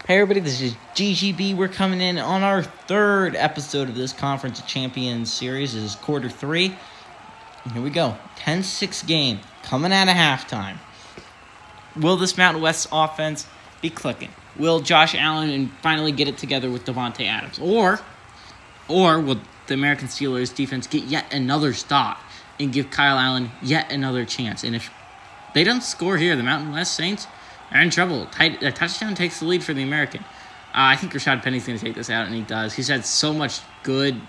Hey everybody, this is GGB. We're coming in on our third episode of this Conference of Champions series. This is quarter 3. And here we go. 10-6 game coming out of halftime. Will this Mountain West offense be clicking? Will Josh Allen finally get it together with Davante Adams? Or will the American Steelers defense get yet another stop and give Kyle Allen yet another chance? And if they don't score here, the Mountain West Saints are in trouble. A touchdown takes the lead for the American. I think Rashad Penny's going to take this out, and he does. He's had so much good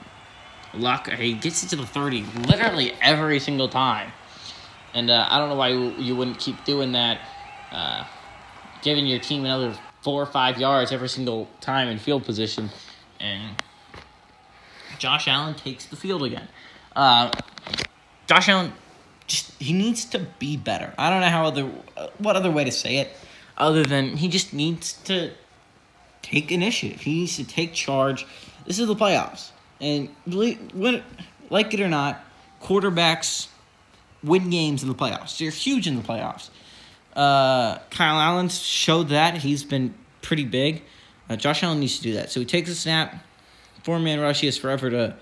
luck. He gets it to the 30 literally every single time. And I don't know why you wouldn't keep doing that, giving your team another 4 or 5 yards every single time in field position. And Josh Allen takes the field again. Josh Allen, he needs to be better. I don't know what other way to say it other than he just needs to take initiative. He needs to take charge. This is the playoffs. And like it or not, quarterbacks win games in the playoffs. They're huge in the playoffs. Kyle Allen showed that. He's been pretty big. Josh Allen needs to do that. So he takes a snap. 4-man rush. He has forever to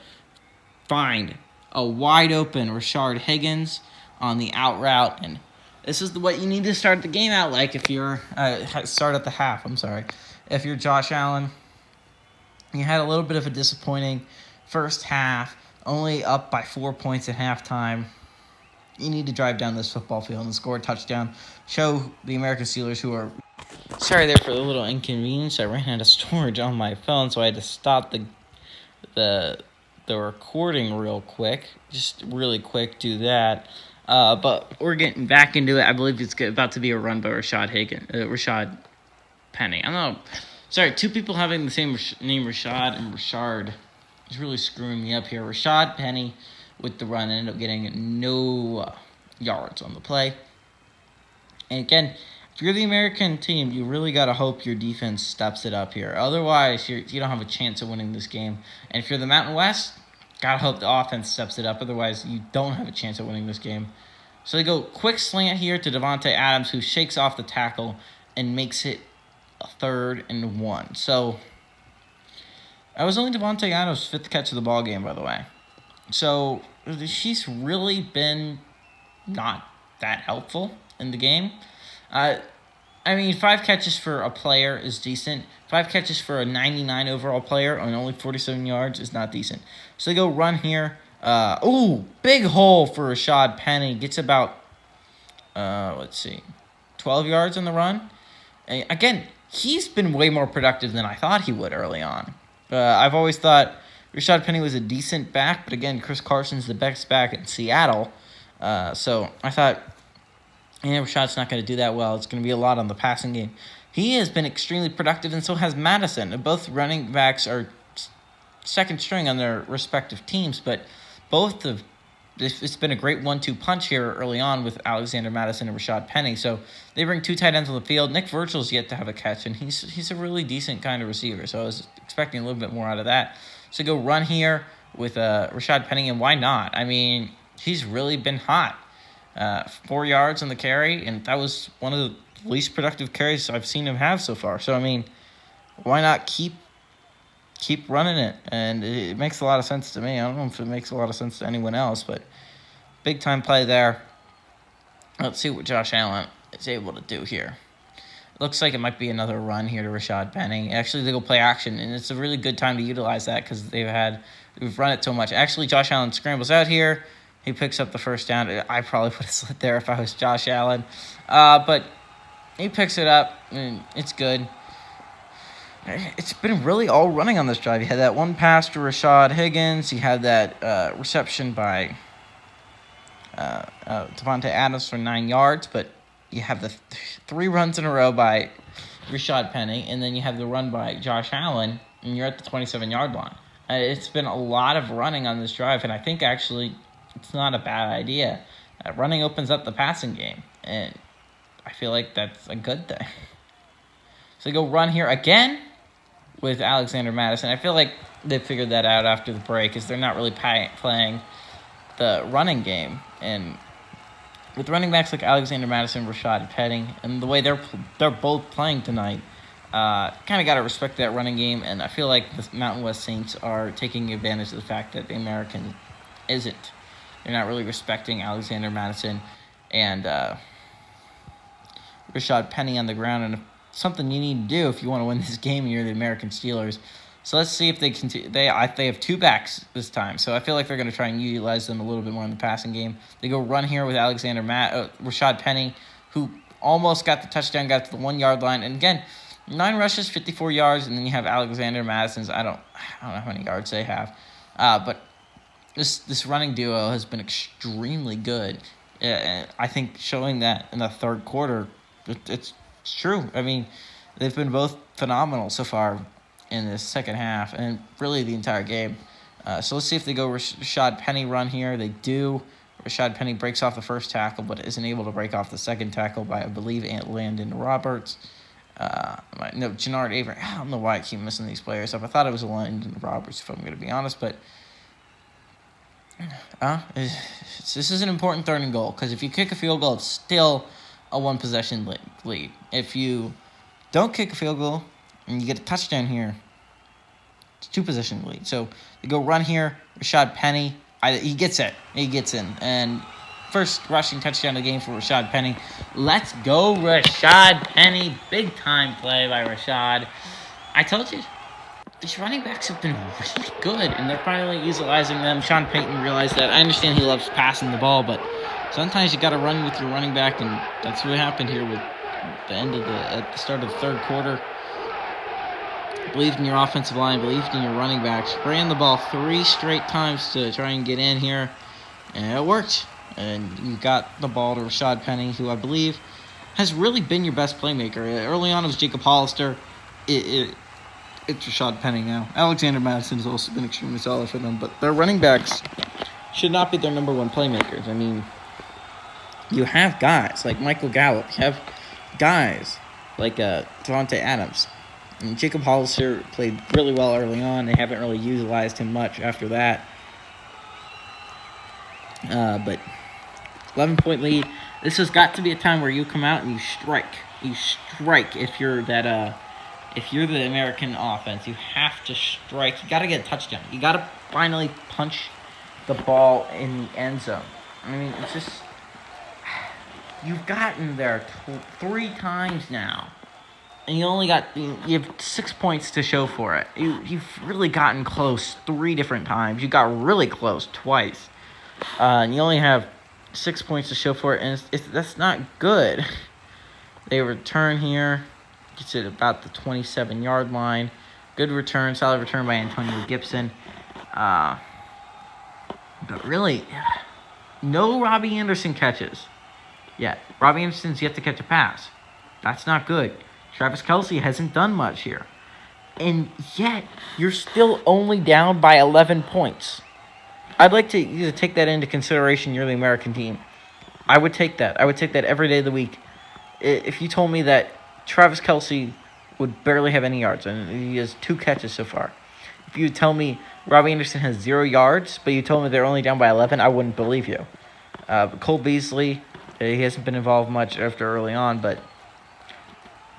find a wide open Rashard Higgins on the out route. And this is what you need to start the game out like if you're start at the half. If you're Josh Allen, you had a little bit of a disappointing first half, only up by 4 points at halftime. You need to drive down this football field and score a touchdown. Show the American Steelers who are... Sorry there for the little inconvenience. I ran out of storage on my phone, so I had to stop the recording real quick. Just really quick, do that. But we're getting back into it. I believe it's about to be a run by Rashad Penny. I don't know. Sorry, two people having the same name, Rashad and Rashard, is really screwing me up here. Rashad Penny with the run ended up getting no yards on the play. And again, if you're the American team, you really got to hope your defense steps it up here. Otherwise, you don't have a chance of winning this game. And if you're the Mountain West, got to hope the offense steps it up. Otherwise, you don't have a chance of winning this game. So they go quick slant here to Davante Adams, who shakes off the tackle and makes it a 3rd and 1. So that was only Davante Adams' 5th catch of the ball game, by the way. So she's really been not that helpful in the game. 5 catches for a player is decent. 5 catches for a 99 overall player on only 47 yards is not decent. So they go run here. Big hole for Rashad Penny. Gets about, 12 yards on the run. And again, he's been way more productive than I thought he would early on. I've always thought Rashad Penny was a decent back, but again, Chris Carson's the best back in Seattle. So I thought, Rashad's not going to do that well. It's going to be a lot on the passing game. He has been extremely productive, and so has Madison. Both running backs are second string on their respective teams, but it's been a great 1-2 punch here early on with Alexander Madison and Rashad Penny. So they bring 2 tight ends on the field. Nick Virgil's yet to have a catch, and he's a really decent kind of receiver. So I was expecting a little bit more out of that. So go run here with Rashad Penny, and why not? He's really been hot. 4 yards on the carry, and that was one of the least productive carries I've seen him have so far. So, why not keep running it? And it makes a lot of sense to me. I don't know if it makes a lot of sense to anyone else, but big-time play there. Let's see what Josh Allen is able to do here. It looks like it might be another run here to Rashad Penny. Actually, they go play action, and it's a really good time to utilize that because we've run it so much. Actually, Josh Allen scrambles out here. He picks up the first down. I probably would have slid there if I was Josh Allen. But he picks it up, and it's good. It's been really all running on this drive. You had that one pass to Rashad Higgins. You had that reception by Davante Adams for 9 yards. But you have the 3 runs in a row by Rashad Penny, and then you have the run by Josh Allen, and you're at the 27-yard line. It's been a lot of running on this drive, and I think actually it's not a bad idea. Running opens up the passing game, and I feel like that's a good thing. So go run here again with Alexander Madison. I feel like they figured that out after the break because they're not really playing the running game. And with running backs like Alexander Madison, Rashad Penny, and the way they're both playing tonight, Kind of got to respect that running game, and I feel like the Mountain West Saints are taking advantage of the fact that the American isn't. They're not really respecting Alexander Madison and Rashad Penny on the ground, and something you need to do if you want to win this game, and you're the American Steelers. So let's see if they continue. They have two backs this time, so I feel like they're going to try and utilize them a little bit more in the passing game. They go run here with Rashad Penny, who almost got the touchdown, got to the 1 yard line, and again, 9 rushes, 54 yards, and then you have Alexander Madison's. I don't know how many yards they have, but this running duo has been extremely good. I think showing that in the third quarter, it's true. I mean, they've been both phenomenal so far in this second half, and really the entire game. So let's see if they go Rashad Penny run here. They do. Rashad Penny breaks off the first tackle, but isn't able to break off the second tackle by, I believe, Landon Roberts. Jannard Avery. I don't know why I keep missing these players up. I thought it was Landon Roberts, if I'm going to be honest, but this is an important third and goal, because if you kick a field goal, it's still a one-possession lead. If you don't kick a field goal and you get a touchdown here, it's two-possession lead. So they go run here. Rashad Penny, he gets it. He gets in. And first rushing touchdown of the game for Rashad Penny. Let's go, Rashad Penny. Big-time play by Rashad. I told you, these running backs have been really good, and they're finally utilizing them. Sean Payton realized that. I understand he loves passing the ball, but sometimes you got to run with your running back, and that's what happened here with at the start of the third quarter. Believed in your offensive line, believed in your running backs. Ran the ball 3 straight times to try and get in here, and it worked. And you got the ball to Rashad Penny, who I believe has really been your best playmaker. Early on, it was Jacob Hollister. It's Rashad Penny now. Alexander Madison has also been extremely solid for them, but their running backs should not be their number one playmakers. I mean, you have guys like Michael Gallup. You have guys like Davante Adams. And Jacob Hollister played really well early on. They haven't really utilized him much after that. But 11-point lead. This has got to be a time where you come out and you strike. You strike if you're that. If you're the American offense, you have to strike. You got to get a touchdown. You got to finally punch the ball in the end zone. I mean, it's just, you've gotten there 3 times now, and you have 6 points to show for it. You've really gotten close 3 different times. You got really close twice, and you only have 6 points to show for it, and that's not good. They return here. Gets it about the 27-yard line. Good return, solid return by Antonio Gibson. But really, no Robbie Anderson catches yet. Robbie Anderson's yet to catch a pass. That's not good. Travis Kelce hasn't done much here. And yet, you're still only down by 11 points. I'd like to you to take that into consideration. You're the American team. I would take that. I would take that every day of the week. If you told me that Travis Kelce would barely have any yards, and he has 2 catches so far. If you tell me Robbie Anderson has 0 yards, but you told me they're only down by 11, I wouldn't believe you. Cole Beasley, he hasn't been involved much after early on, but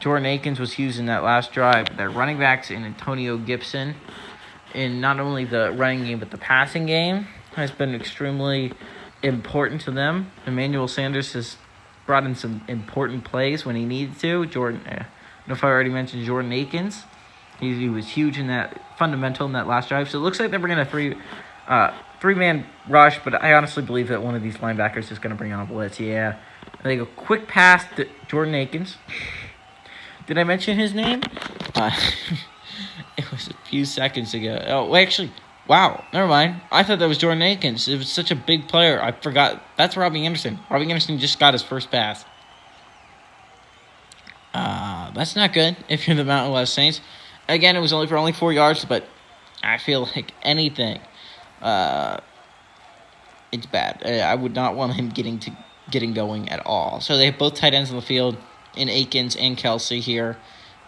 Jordan Akins was huge in that last drive. Their running backs in Antonio Gibson, in not only the running game but the passing game, has been extremely important to them. Emmanuel Sanders has brought in some important plays when he needed to. I don't know if I already mentioned Jordan Akins. He was huge in that, fundamental in that last drive. So it looks like they're bringing a three-man rush, but I honestly believe that one of these linebackers is going to bring on a blitz. Yeah. And they go quick pass to Jordan Akins. Did I mention his name? It was a few seconds ago. Oh, actually, wow, never mind. I thought that was Jordan Akins. It was such a big player. I forgot. That's Robbie Anderson. Robbie Anderson just got his first pass. That's not good if you're the Mountain West Saints. Again, it was only 4 yards, but I feel like anything, it's bad. I would not want him getting going at all. So they have both tight ends on the field in Akins and Kelce here.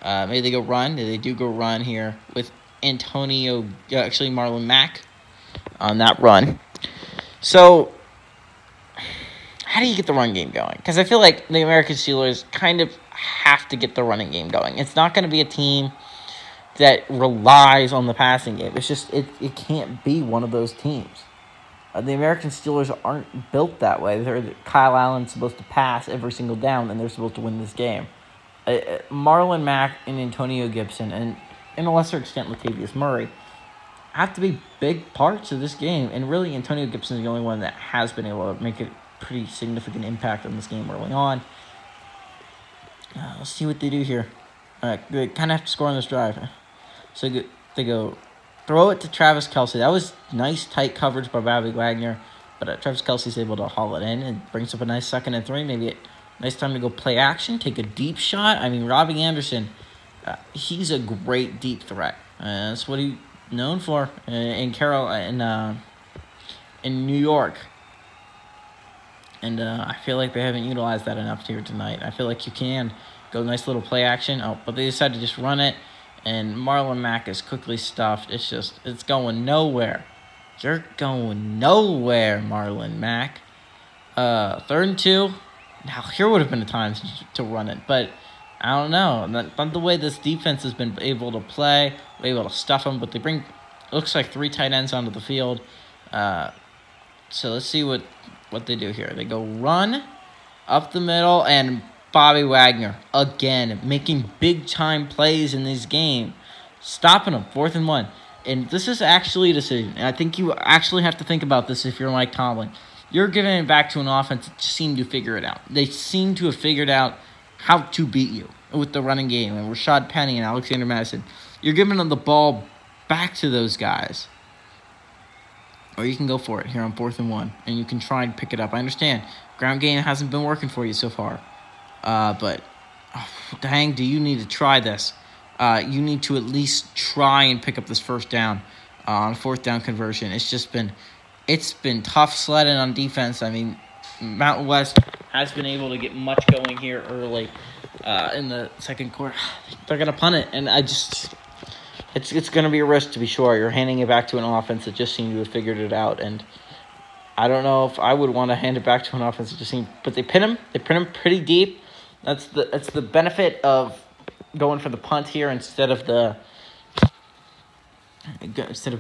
Maybe they go run. They do go run here with Marlon Mack on that run. So how do you get the run game going? Because I feel like the American Steelers kind of have to get the running game going. It's not going to be a team that relies on the passing game. It's just, it can't be one of those teams. The American Steelers aren't built that way. Kyle Allen's supposed to pass every single down, and they're supposed to win this game. Marlon Mack and Antonio Gibson, and in a lesser extent Latavius Murray, have to be big parts of this game. And really, Antonio Gibson is the only one that has been able to make a pretty significant impact on this game early on. Let's see what they do here. They kind of have to score on this drive. So they go throw it to Travis Kelce. That was nice, tight coverage by Bobby Wagner. But Travis Kelce's able to haul it in and brings up a nice 2nd and 3. Maybe a nice time to go play action, take a deep shot. I mean, Robbie Anderson, he's a great deep threat. That's what he's known for in New York. And I feel like they haven't utilized that enough here tonight. I feel like you can go nice little play action. Oh, but they decided to just run it. And Marlon Mack is quickly stuffed. It's going nowhere. You're going nowhere, Marlon Mack. 3rd and 2. Now, here would have been a time to run it. But I don't know. Not the way this defense has been able to play. They're able to stuff them. But they bring, looks like 3 tight ends onto the field. So let's see what they do here. They go run up the middle, and Bobby Wagner, again, making big-time plays in this game. Stopping them, 4th and 1. And this is actually a decision. And I think you actually have to think about this if you're Mike Tomlin. You're giving it back to an offense that seemed to figure it out. They seem to have figured out how to beat you with the running game. And Rashad Penny and Alexander Madison. You're giving them the ball back to those guys. Or you can go for it here on 4th and 1. And you can try and pick it up. I understand. Ground game hasn't been working for you so far. But dang, do you need to try this? You need to at least try and pick up this 1st down on 4th down conversion. It's been tough sledding on defense. I mean, Mountain West has been able to get much going here early in the 2nd quarter. They're gonna punt it, and it's gonna be a risk to be sure. You're handing it back to an offense that just seemed to have figured it out, and I don't know if I would want to hand it back to an offense that just seemed. But they pin him. They pin him pretty deep. That's the benefit of going for the punt here instead of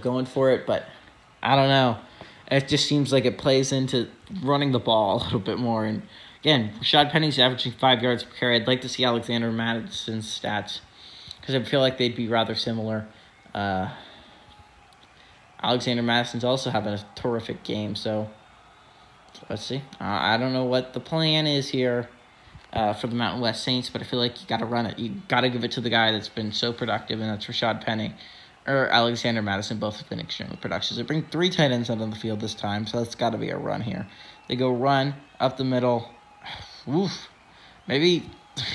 going for it. But I don't know. It just seems like it plays into running the ball a little bit more. And again, Rashad Penny's averaging 5 yards per carry. I'd like to see Alexander Madison's stats because I feel like they'd be rather similar. Alexander Madison's also having a terrific game. So let's see. I don't know what the plan is here for the Mountain West Saints, but I feel like you got to run it. You got to give it to the guy that's been so productive, and that's Rashad Penny. Or Alexander Madison, both have been extremely productive. They bring 3 tight ends out on the field this time, so that's got to be a run here. They go run up the middle. Oof. Maybe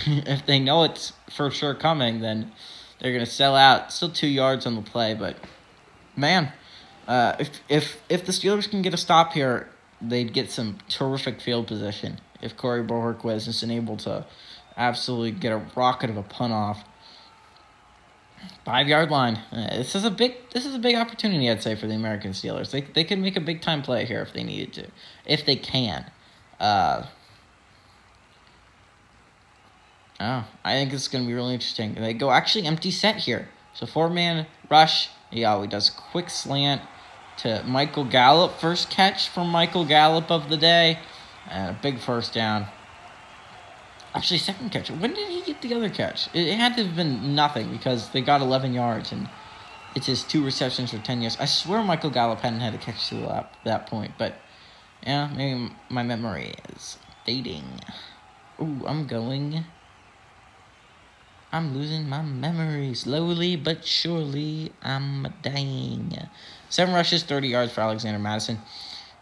if they know it's for sure coming, then they're going to sell out. Still 2 yards on the play, but man, if the Steelers can get a stop here, they'd get some terrific field position. If Corey Bojorquez isn't able to absolutely get a rocket of a punt off. 5-yard line. This is a big opportunity, I'd say, for the American Steelers. They could make a big time play here if they needed to, if they can. I think it's going to be really interesting. They go actually empty set here, so 4-man rush. Yeah, he does a quick slant to Michael Gallup. First catch from Michael Gallup of the day, and a big 1st down. Actually, 2nd catch. When did he get the other catch? It had to have been nothing because they got 11 yards, and it's his 2 receptions for 10 yards. I swear Michael Gallup hadn't had a catch to that point, but yeah, maybe my memory is fading. Ooh, I'm losing my memory. Slowly but surely, I'm dying. 7 rushes, 30 yards for Alexander Madison.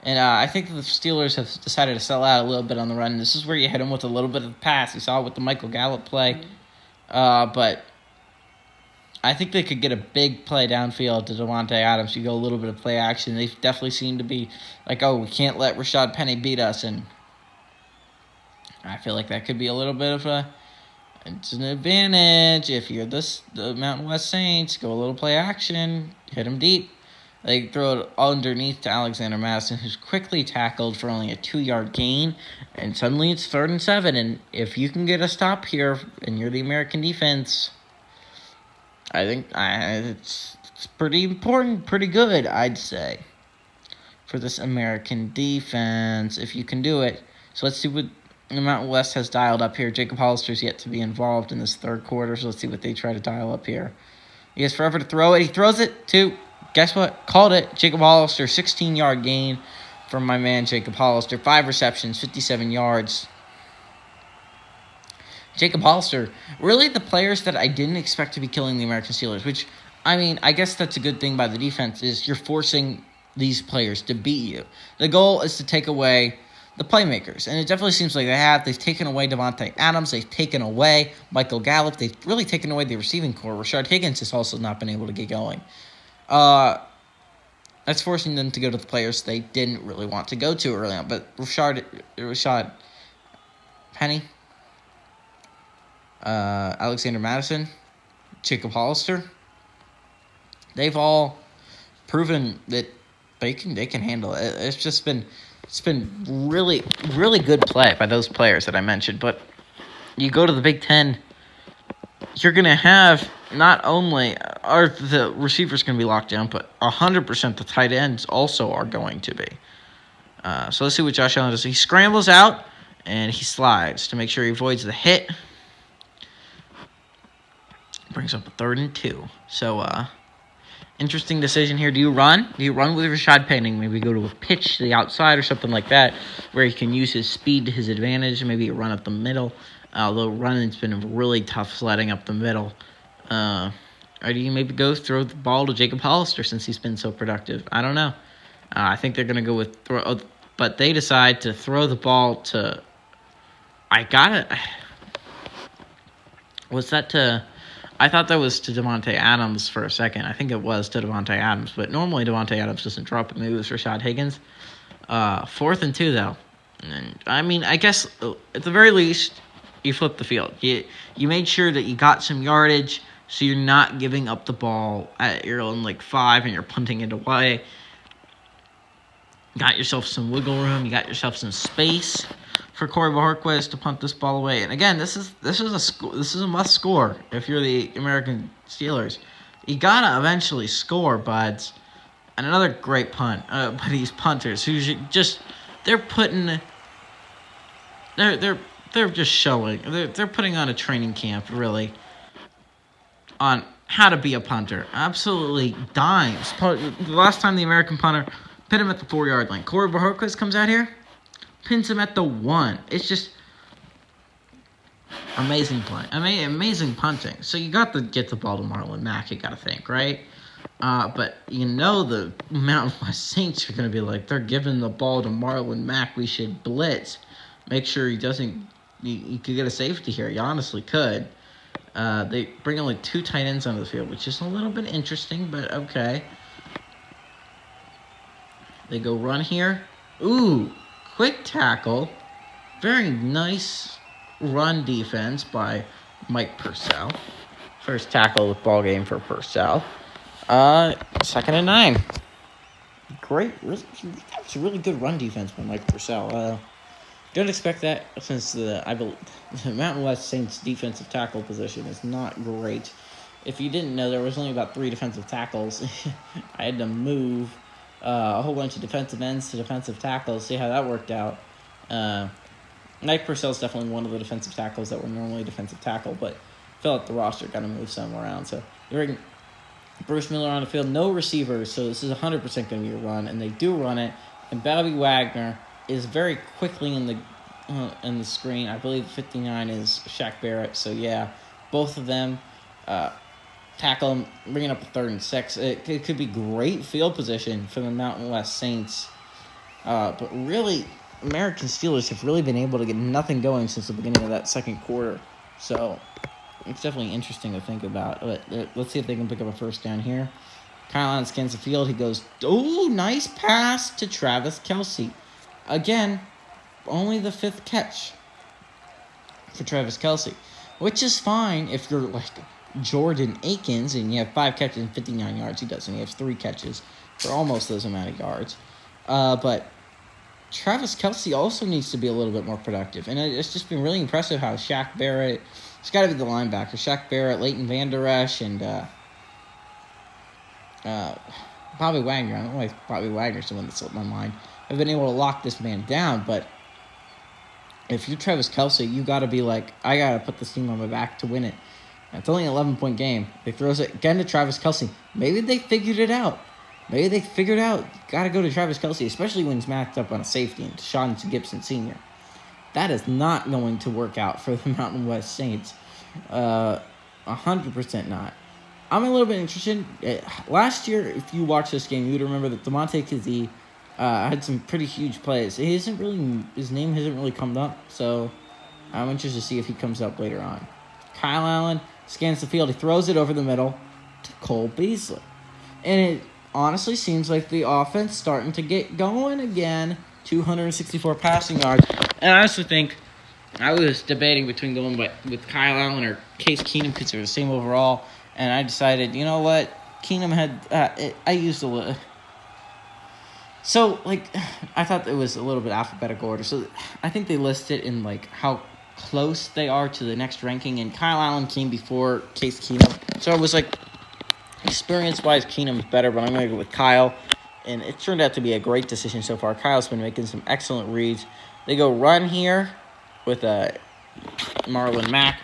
And I think the Steelers have decided to sell out a little bit on the run. This is where you hit them with a little bit of the pass. You saw it with the Michael Gallup play. But I think they could get a big play downfield to Davante Adams. You go a little bit of play action. They definitely seem to be like, oh, we can't let Rashad Penny beat us. And I feel like that could be a little bit of it's an advantage if you're the Mountain West Saints. Go a little play action, hit them deep. They throw it underneath to Alexander Madison, who's quickly tackled for only a 2-yard gain, and suddenly it's 3rd and 7. And if you can get a stop here, and you're the American defense, I think it's pretty important, pretty good, I'd say, for this American defense, if you can do it. So let's see what the Mountain West has dialed up here. Jacob Hollister's yet to be involved in this 3rd quarter, so let's see what they try to dial up here. He has forever to throw it. He throws it to, guess what? Called it. Jacob Hollister, 16-yard gain from my man Jacob Hollister. 5 receptions, 57 yards. Jacob Hollister, really the players that I didn't expect to be killing the American Steelers, which, I mean, I guess that's a good thing by the defense, is you're forcing these players to beat you. The goal is to take away the playmakers, and it definitely seems like they have. They've taken away Davante Adams. They've taken away Michael Gallup. They've really taken away the receiving core. Rashard Higgins has also not been able to get going. That's forcing them to go to the players they didn't really want to go to early on. But Rashad Penny, Alexander Madison, Jacob Hollister, they've all proven that they can handle it. It's been really, really good play by those players that I mentioned. But you go to the Big Ten, you're going to have not only are the receivers going to be locked down, but 100% the tight ends also are going to be. So let's see what Josh Allen does. He scrambles out, and he slides to make sure he avoids the hit. Brings up a 3rd and 2. So, interesting decision here. Do you run? Do you run with Rashad Penny? Maybe go to a pitch to the outside or something like that, where he can use his speed to his advantage. Maybe a run up the middle. Although running's been really tough sledding up the middle. Or do you maybe go throw the ball to Jacob Hollister since he's been so productive? I don't know. I think they're going to go with throw, but they decide to throw the ball to. Was that to? I thought that was to Davante Adams for a second. I think it was to Davante Adams, but normally Davante Adams doesn't drop it. Maybe it was Rashad Higgins. 4th and 2, though. And, I mean, I guess at the very least, you flip the field. You made sure that you got some yardage, so you're not giving up the ball at your own, 5, and you're punting it away. Got yourself some wiggle room. You got yourself some space for Corey Bojorquez to punt this ball away. And again, this is a must score if you're the American Steelers. You gotta eventually score, buds. And another great punt by these punters who they're just showing they're putting on a training camp really on how to be a punter. Absolutely dimes. The last time the American punter pin him at the 4-yard line. Corey Bojorquez comes out here, pins him at the 1. It's just amazing play. Amazing punting. So you got to get the ball to Marlon Mack, you got to think, right? But the Mountain West Saints are going to be like, they're giving the ball to Marlon Mack. We should blitz. Make sure he doesn't. You could get a safety here. You honestly could. They bring only 2 tight ends onto the field, which is a little bit interesting, but okay. They go run here. Ooh, quick tackle. Very nice run defense by Mike Purcell. First tackle with ball game for Purcell. 2nd and 9. Great. That's a really good run defense by Mike Purcell. Don't expect that since the Mountain West Saints defensive tackle position is not great. If you didn't know, there was only about 3 defensive tackles. I had to move a whole bunch of defensive ends to defensive tackles, see how that worked out. Mike Purcell's definitely one of the defensive tackles that were normally defensive tackle, but fill out the roster, got to move some around. So you're bringing Bruce Miller on the field, no receivers, so this is 100% going to be a run, and they do run it. And Bobby Wagner is very quickly in the screen. I believe 59 is Shaq Barrett, so yeah, both of them tackle him, bringing up a 3rd and 6. It could be great field position for the Mountain West Saints. But really, American Steelers have really been able to get nothing going since the beginning of that 2nd quarter. So it's definitely interesting to think about. But let's see if they can pick up a first down here. Kyle Allen scans the field. He goes, nice pass to Travis Kelce. Again, only the 5th catch for Travis Kelce, which is fine if you're like Jordan Akins and you have 5 catches and 59 yards. He doesn't. He has 3 catches for almost those amount of yards. But Travis Kelce also needs to be a little bit more productive. And it's just been really impressive how Shaq Barrett, it's got to be the linebacker, Shaq Barrett, Leighton Vander Esch, and Bobby Wagner. I don't know why Bobby Wagner's the one that slipped my mind. I've been able to lock this man down, but if you're Travis Kelce, you got to be like, I got to put this team on my back to win it. And it's only an 11-point game. They throws it again to Travis Kelce. Maybe they figured it out. Got to go to Travis Kelce, especially when he's matched up on a safety and Sean Gibson Sr. That is not going to work out for the Mountain West Saints. 100% not. I'm a little bit interested. Last year, if you watch this game, you would remember that Davante Adams had some pretty huge plays. His name hasn't really come up, so I'm interested to see if he comes up later on. Kyle Allen scans the field. He throws it over the middle to Cole Beasley. And it honestly seems like the offense starting to get going again. 264 passing yards. And I also think I was debating between going with Kyle Allen or Case Keenum because they're the same overall. And I decided, you know what? Keenum had... I used a little... So, I thought it was a little bit alphabetical order. So, I think they listed in, how close they are to the next ranking. And Kyle Allen came before Case Keenum. So, I was experience-wise, Keenum is better. But I'm going to go with Kyle. And it turned out to be a great decision so far. Kyle's been making some excellent reads. They go run here with Marlon Mack.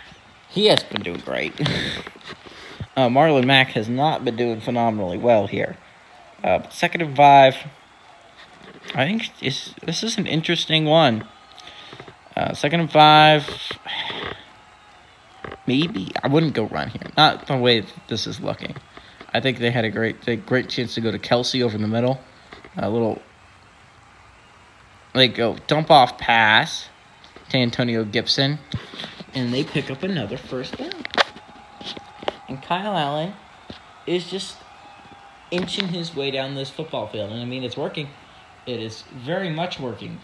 He has been doing great. Marlon Mack has not been doing phenomenally well here. 2nd and 5. I think this is an interesting one. 2nd and 5. Maybe. I wouldn't go run here. Not the way this is looking. I think they had a great chance to go to Kelce over the middle. They go dump off pass to Antonio Gibson. And they pick up another first down. And Kyle Allen is just inching his way down this football field. And, it's working. It is very much working.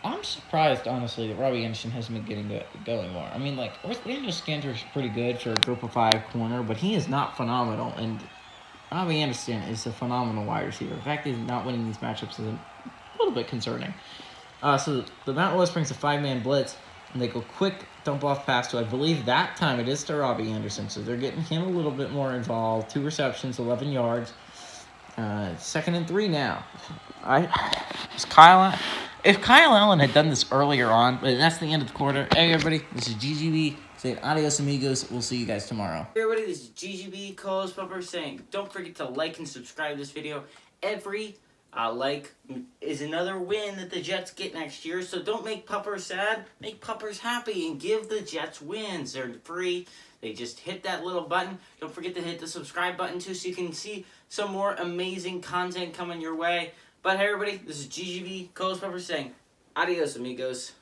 I'm surprised, honestly, that Robbie Anderson hasn't been getting going more. Orlando Scanter's pretty good for a group of 5 corner, but he is not phenomenal. And Robbie Anderson is a phenomenal wide receiver. The fact that he's not winning these matchups is a little bit concerning. So the Mountain West brings a 5-man blitz. And they go quick dump-off pass to, I believe that time it is to Robbie Anderson. So they're getting him a little bit more involved. 2 receptions, 11 yards. 2nd and 3 now. If Kyle Allen had done this earlier on, but that's the end of the quarter. Hey, everybody, this is GGB saying adios, amigos. We'll see you guys tomorrow. Hey, everybody, this is GGB co-host Pupper saying don't forget to like and subscribe this video. Every is another win that the Jets get next year. So don't make Puppers sad. Make Puppers happy and give the Jets wins. They're free. They just hit that little button. Don't forget to hit the subscribe button too so you can see some more amazing content coming your way. But hey, everybody, this is GGB, co-host Puppers saying adios, amigos.